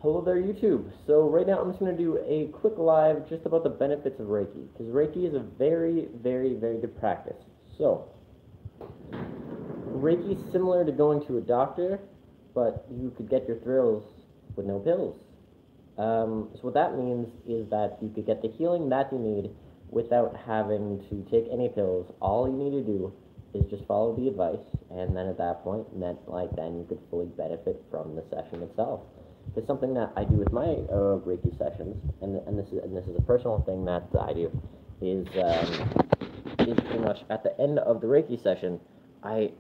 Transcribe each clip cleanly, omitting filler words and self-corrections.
Hello there, YouTube. So right now I'm just going to do a quick live just about the benefits of Reiki, because Reiki is a very, very, very good practice. So, Reiki is similar to going to a doctor, but you could get your thrills with no pills. So what that means is that you could get the healing that you need without having to take any pills. All you need to do is just follow the advice, and then at that point, then you could fully benefit from the session itself. It's something that I do with my Reiki sessions, and this is a personal thing that I do, is pretty much at the end of the Reiki session, I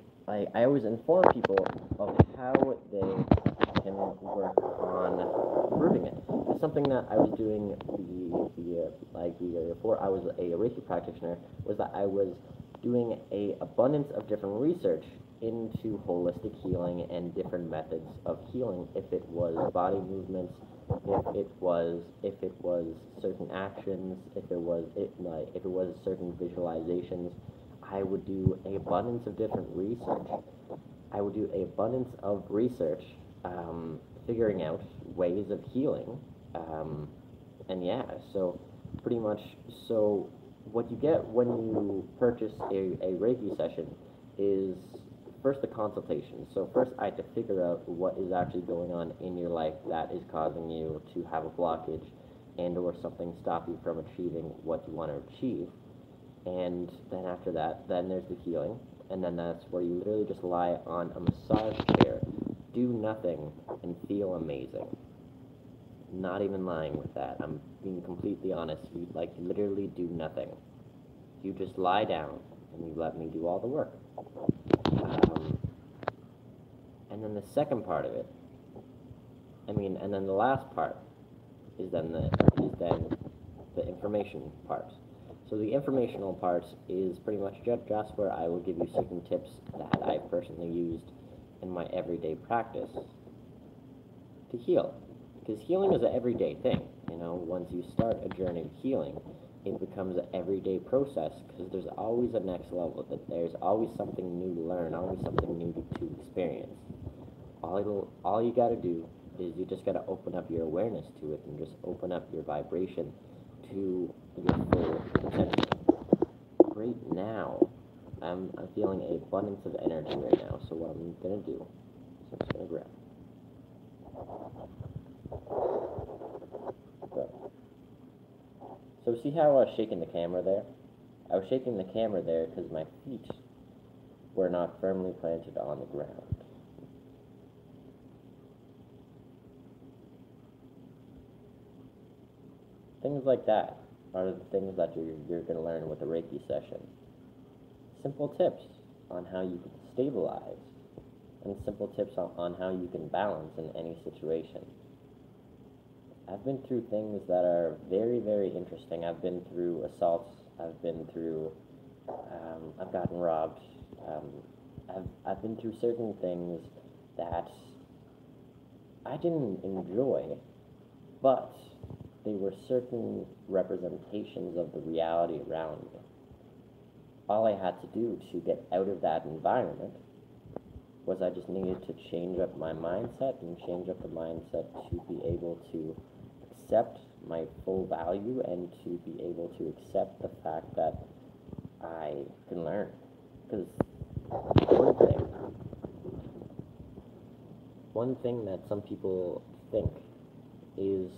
always inform people of how they can work on improving it. It's something that I was doing the year before I was a Reiki practitioner, was that I was doing a abundance of different research into holistic healing and different methods of healing. If it was body movements, if it was certain actions, if it was certain visualizations, I would do a abundance of different research. I would do a abundance of research, figuring out ways of healing, and yeah, so pretty much, so what you get when you purchase a Reiki session is first the consultation. So first I had to figure out what is actually going on in your life that is causing you to have a blockage and or something stop you from achieving what you want to achieve. And then after that, then there's the healing, and then that's where you literally just lie on a massage chair, do nothing, and feel amazing. Not even lying with that. I'm being completely honest. You literally do nothing. You just lie down and you let me do all the work. And then the second part of it, and then the last part is then the information part. So the informational part is pretty much just where I will give you certain tips that I've personally used in my everyday practice to heal. Because healing is an everyday thing, you know. Once you start a journey of healing, it becomes an everyday process, because there's always a next level, that there's always something new to learn, always something new to experience. All you gotta do is you just gotta open up your awareness to it, and just open up your vibration to your full potential. Right now, I'm feeling an abundance of energy right now, so what I'm gonna do is I'm just gonna grab. So see how I was shaking the camera there? I was shaking the camera there because my feet were not firmly planted on the ground. Things like that are the things that you're going to learn with the Reiki session. Simple tips on how you can stabilize, and simple tips on how you can balance in any situation. I've been through things that are very, very interesting. I've been through assaults. I've been through, I've gotten robbed. I've been through certain things that I didn't enjoy, but they were certain representations of the reality around me. All I had to do to get out of that environment was I just needed to change up my mindset, and change up the mindset to be able to accept my full value, and to be able to accept the fact that I can learn. Because one thing that some people think is,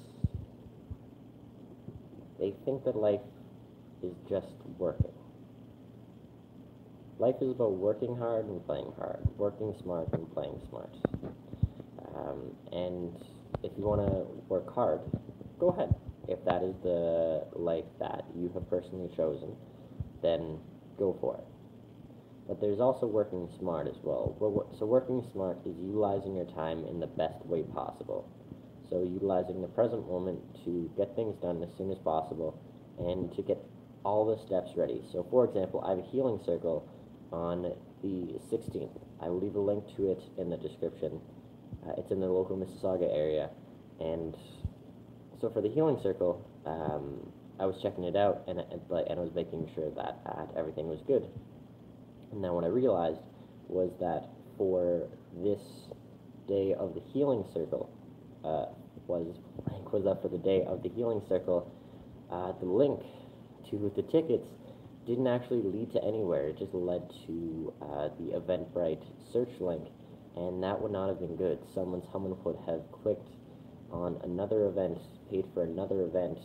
they think that life is just working. Life is about working hard and playing hard, working smart and playing smart. And if you want to work hard, go ahead. If that is the life that you have personally chosen, then go for it. But there's also working smart as well. So working smart is utilizing your time in the best way possible. So utilizing the present moment to get things done as soon as possible, and to get all the steps ready. So for example, I have a healing circle on the 16th. I will leave a link to it in the description. It's in the local Mississauga area. And so for the healing circle, I was checking it out, and I was making sure that everything was good. And then what I realized was that for this day of the healing circle, was up for the day of the healing circle, the link to the tickets didn't actually lead to anywhere. It just led to the Eventbrite search link, and that would not have been good. Someone would have clicked on another event, paid for another event,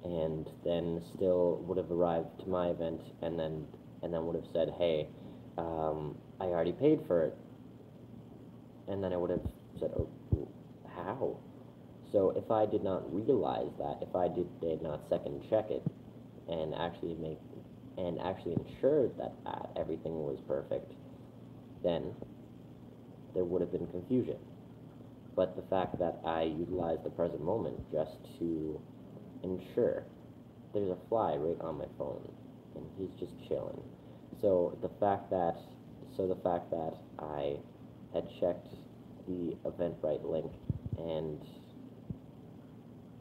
and then still would have arrived to my event, and then would have said, "Hey, I already paid for it," and then I would have said, "Oh, how?" So if I did not realize that, if I did not second check it, and actually ensure that everything was perfect, then there would have been confusion. But the fact that I utilized the present moment just to ensure, there's a fly right on my phone, and he's just chilling. So the fact that I had checked the Eventbrite link and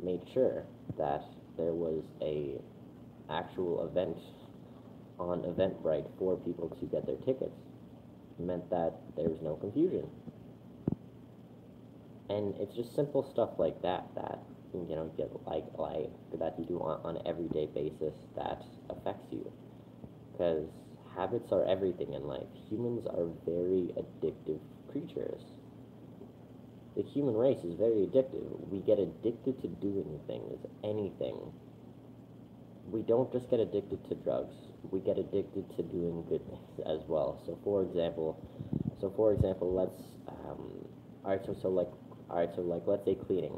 made sure that there was a actual event on Eventbrite for people to get their tickets meant that there was no confusion. And it's just simple stuff like that get like that you do on an everyday basis that affects you. Because habits are everything in life. Humans are very addictive creatures. The human race is very addictive. We get addicted to doing things, anything. We don't just get addicted to drugs. We get addicted to doing good things as well. So for example, let's let's say cleaning.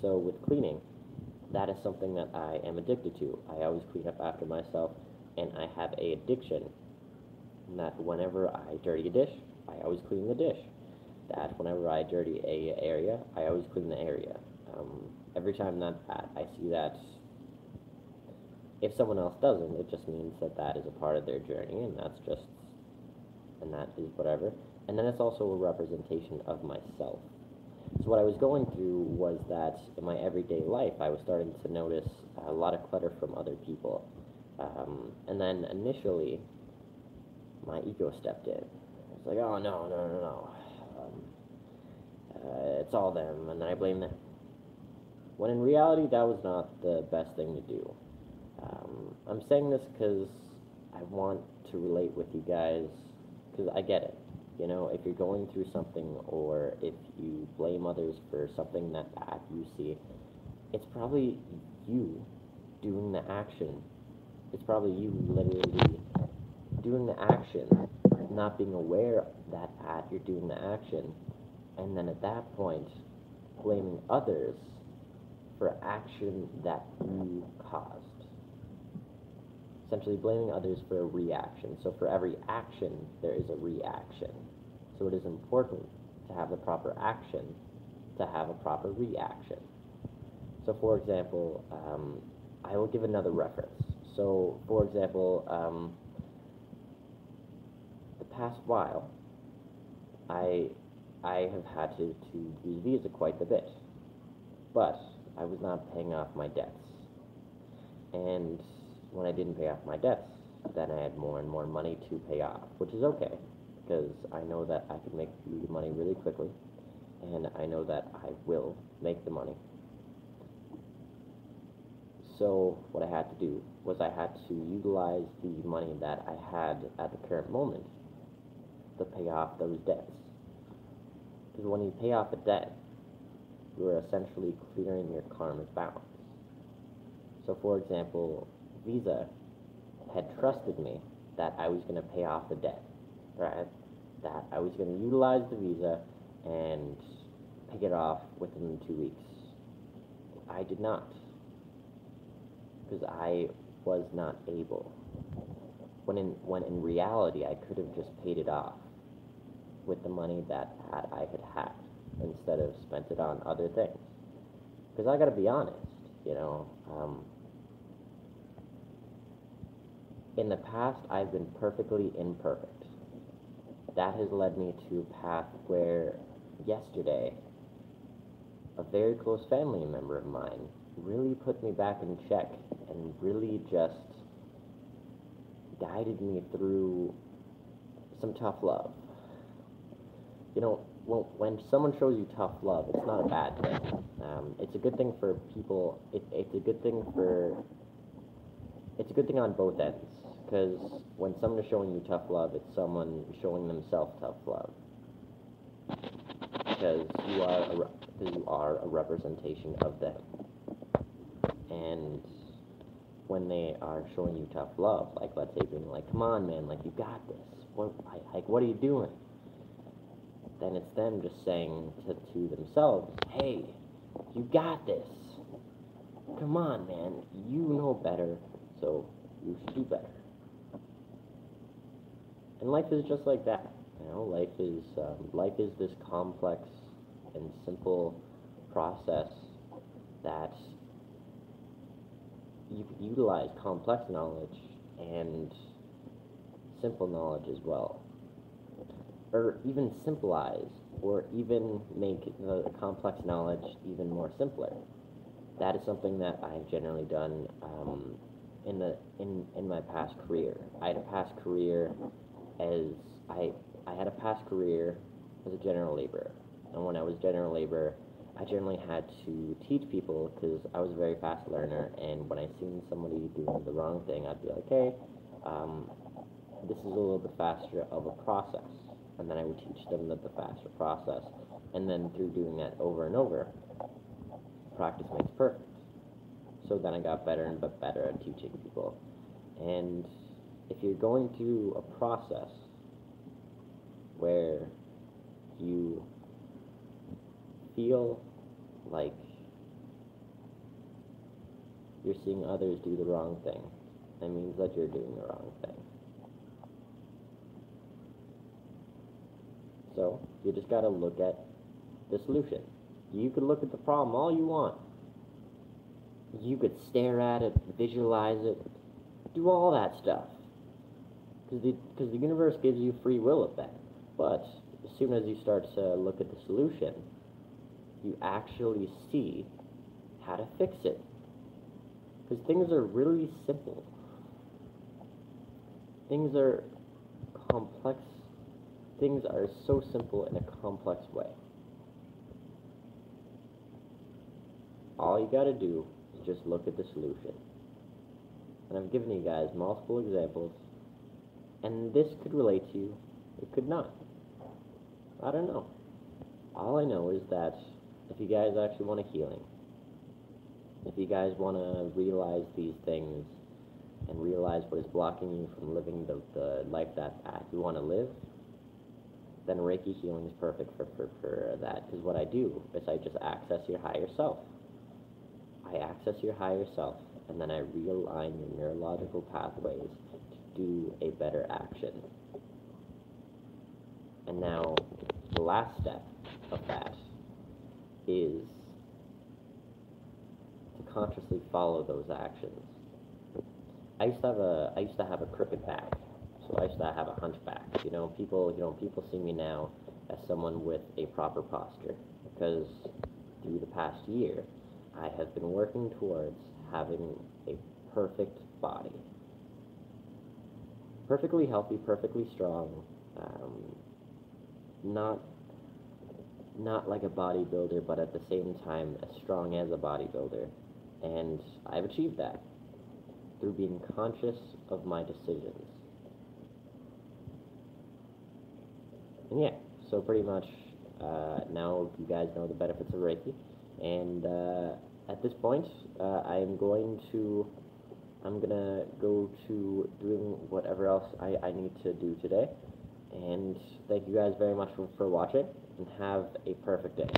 So with cleaning, that is something that I am addicted to. I always clean up after myself, and I have a addiction that whenever I dirty a dish, I always clean the dish. That whenever I dirty a area, I always clean the area. Every time that I see that, if someone else doesn't, it just means that is a part of their journey, and that is whatever. And then it's also a representation of myself. So what I was going through was that in my everyday life, I was starting to notice a lot of clutter from other people. And then initially, my ego stepped in. It's like, oh, no. It's all them, and then I blame them. When in reality, that was not the best thing to do. I'm saying this because I want to relate with you guys, because I get it. You know, if you're going through something, or if you blame others for something that you see, it's probably you doing the action. It's probably you literally doing the action, not being aware that you're doing the action, and then at that point, blaming others for action that you caused. Essentially blaming others for a reaction. So for every action, there is a reaction. So it is important to have the proper action to have a proper reaction. So for example, I will give another reference. So for example, the past while, I have had to use Visa quite a bit, but I was not paying off my debts. And when I didn't pay off my debts, then I had more and more money to pay off, which is okay, because I know that I can make the money really quickly, and I know that I will make the money. So what I had to do was I had to utilize the money that I had at the current moment to pay off those debts. Because when you pay off a debt, you are essentially clearing your karmic balance. So for example, Visa had trusted me that I was going to pay off the debt, right? That I was going to utilize the Visa and pay it off within 2 weeks. I did not, because I was not able. When in reality, I could have just paid it off with the money that I had had, instead of spent it on other things. Because I got to be honest, you know, in the past, I've been perfectly imperfect. That has led me to a path where yesterday, a very close family member of mine really put me back in check and really just guided me through some tough love. You know, when someone shows you tough love, it's not a bad thing. It's a good thing for people. It's a good thing for. It's a good thing on both ends, because when someone is showing you tough love, it's someone showing themselves tough love. Because you are a representation of them. And when they are showing you tough love, like let's say being like, "Come on, man, like you got this. What are you doing?" Then it's them just saying to themselves, "Hey, you got this. Come on, man. You know better, so you should do better." And life is just like that. Life is this complex and simple process that you can utilize complex knowledge and simple knowledge as well, or even simplize, or even make the complex knowledge even more simpler. That is something that I've generally done in my past career. I had a past career as I had a past career as a general laborer, and when I was general laborer, I generally had to teach people because I was a very fast learner, and when I seen somebody doing the wrong thing, I'd be like, "Hey, this is a little bit faster of a process," and then I would teach them the faster process, and then through doing that over and over, practice makes perfect. So then I got better and better at teaching people. And if you're going through a process where you feel like you're seeing others do the wrong thing, that means that you're doing the wrong thing. So you just gotta look at the solution. You could look at the problem all you want. You could stare at it, visualize it, do all that stuff. Because the universe gives you free will of that. But as soon as you start to look at the solution, you actually see how to fix it. Because things are really simple. Things are complex. Things are so simple in a complex way. All you gotta do is just look at the solution. And I've given you guys multiple examples, and this could relate to you, it could not. I don't know. All I know is that if you guys actually want a healing, if you guys want to realize these things and realize what is blocking you from living the life that you want to live, then Reiki healing is perfect for that. Because what I do is I just access your higher self. I access your higher self, and then I realign your neurological pathways to do a better action. And now, the last step of that is to consciously follow those actions. I used to have a crooked back, so I used to have a hunchback. People see me now as someone with a proper posture, because through the past year, I have been working towards having a perfect body. Perfectly healthy, perfectly strong, not like a bodybuilder, but at the same time as strong as a bodybuilder. And I've achieved that through being conscious of my decisions. And yeah, so pretty much now you guys know the benefits of Reiki. And at this point, I'm gonna go to doing whatever else I need to do today. And thank you guys very much for watching, and have a perfect day.